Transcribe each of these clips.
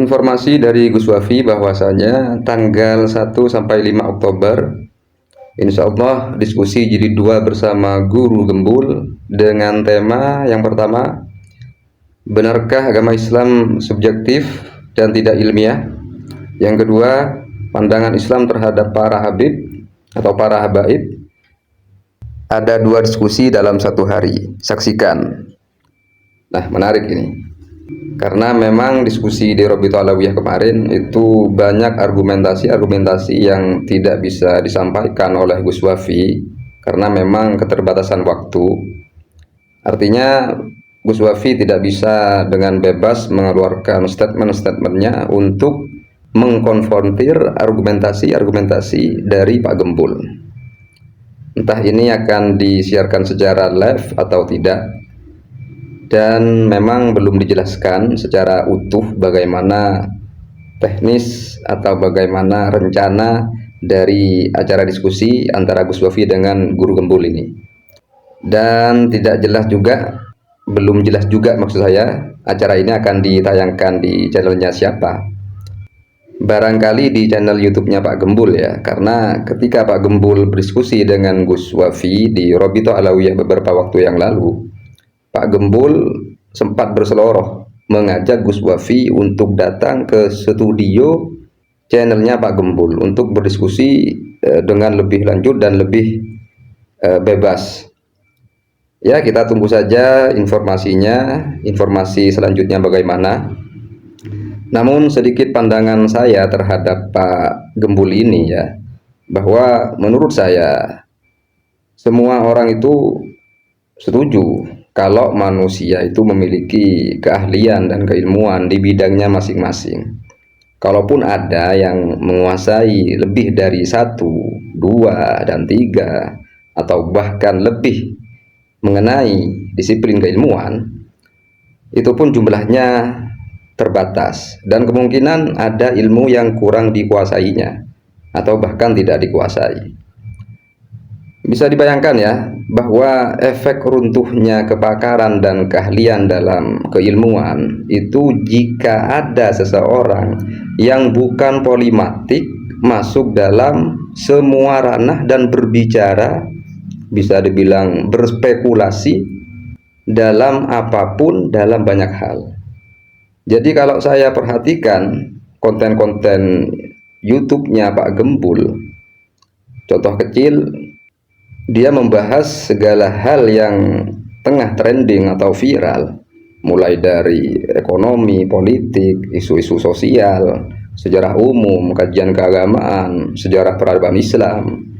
Informasi dari Gus Wafi bahwasanya tanggal 1 sampai 5 Oktober Insya Allah diskusi jilid 2 bersama Guru Gembul dengan tema yang pertama, benarkah agama Islam subjektif dan tidak ilmiah? Yang kedua, pandangan Islam terhadap para habib atau para habaib. Ada 2 diskusi dalam 1 hari, saksikan. Nah, menarik ini. Karena memang diskusi di Robito Alawiyah kemarin itu banyak argumentasi yang tidak bisa disampaikan oleh Gus Wafi karena memang keterbatasan waktu. Artinya Gus Wafi tidak bisa dengan bebas mengeluarkan statement-statementnya untuk mengkonfrontir argumentasi dari Pak Gembul. Entah ini akan disiarkan secara live atau tidak, dan memang belum dijelaskan secara utuh bagaimana teknis atau bagaimana rencana dari acara diskusi antara Gus Wafi dengan Guru Gembul ini. Dan belum jelas juga maksud saya acara ini akan ditayangkan di channelnya siapa. Barangkali di channel YouTube-nya Pak Gembul ya, karena ketika Pak Gembul berdiskusi dengan Gus Wafi di Robito Alawiyah beberapa waktu yang lalu, Pak Gembul sempat berseloroh mengajak Gus Wafi untuk datang ke studio channelnya Pak Gembul untuk berdiskusi dengan lebih lanjut dan lebih bebas. Ya, kita tunggu saja informasinya, informasi selanjutnya bagaimana. Namun sedikit pandangan saya terhadap Pak Gembul ini ya, bahwa menurut saya semua orang itu setuju kalau manusia itu memiliki keahlian dan keilmuan di bidangnya masing-masing. Kalaupun ada yang menguasai lebih dari 1, 2, dan 3 atau bahkan lebih mengenai disiplin keilmuan, itu pun jumlahnya terbatas dan kemungkinan ada ilmu yang kurang dikuasainya atau bahkan tidak dikuasai. Bisa dibayangkan ya, bahwa efek runtuhnya kepakaran dan keahlian dalam keilmuan itu jika ada seseorang yang bukan polimatik masuk dalam semua ranah dan berbicara, bisa dibilang berspekulasi dalam apapun, dalam banyak hal. Jadi kalau saya perhatikan konten-konten YouTube-nya Pak Gembul, contoh kecil, dia membahas segala hal yang tengah trending atau viral, mulai dari ekonomi, politik, isu-isu sosial, sejarah umum, kajian keagamaan, sejarah peradaban Islam,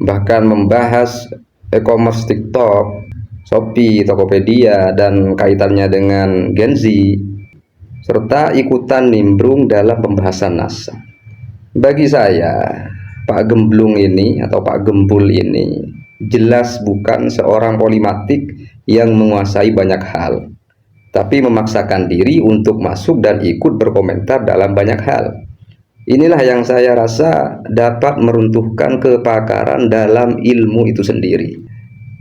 bahkan membahas e-commerce TikTok, Shopee, Tokopedia, dan kaitannya dengan Gen Z, serta ikutan nimbrung dalam pembahasan NASA. Bagi saya, Pak Gemblung ini atau Pak Gembul ini jelas bukan seorang polimatik yang menguasai banyak hal, tapi memaksakan diri untuk masuk dan ikut berkomentar dalam banyak hal. Inilah yang saya rasa dapat meruntuhkan kepakaran dalam ilmu itu sendiri.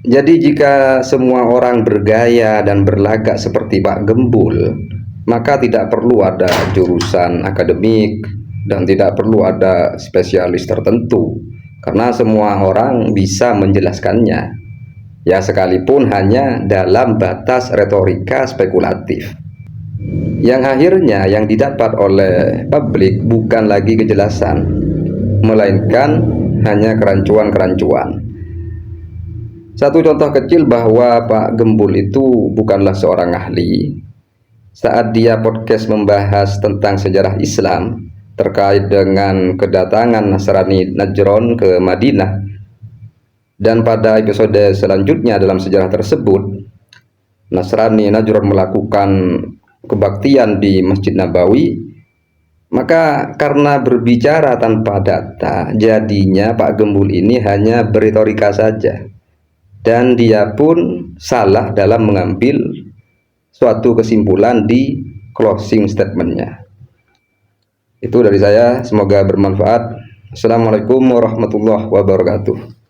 Jadi jika semua orang bergaya dan berlagak seperti Pak Gembul, maka tidak perlu ada jurusan akademik dan tidak perlu ada spesialis tertentu, karena semua orang bisa menjelaskannya, ya sekalipun hanya dalam batas retorika spekulatif, yang akhirnya yang didapat oleh publik bukan lagi kejelasan, melainkan hanya kerancuan-kerancuan. Satu contoh kecil bahwa Pak Gembul itu bukanlah seorang ahli. Saat dia podcast membahas tentang sejarah Islam terkait dengan kedatangan Nasrani Najran ke Madinah, dan pada episode selanjutnya dalam sejarah tersebut Nasrani Najran melakukan kebaktian di Masjid Nabawi, maka karena berbicara tanpa data, jadinya Pak Gembul ini hanya beretorika saja, dan dia pun salah dalam mengambil suatu kesimpulan di closing statementnya. Itu dari saya, semoga bermanfaat. Assalamualaikum warahmatullahi wabarakatuh.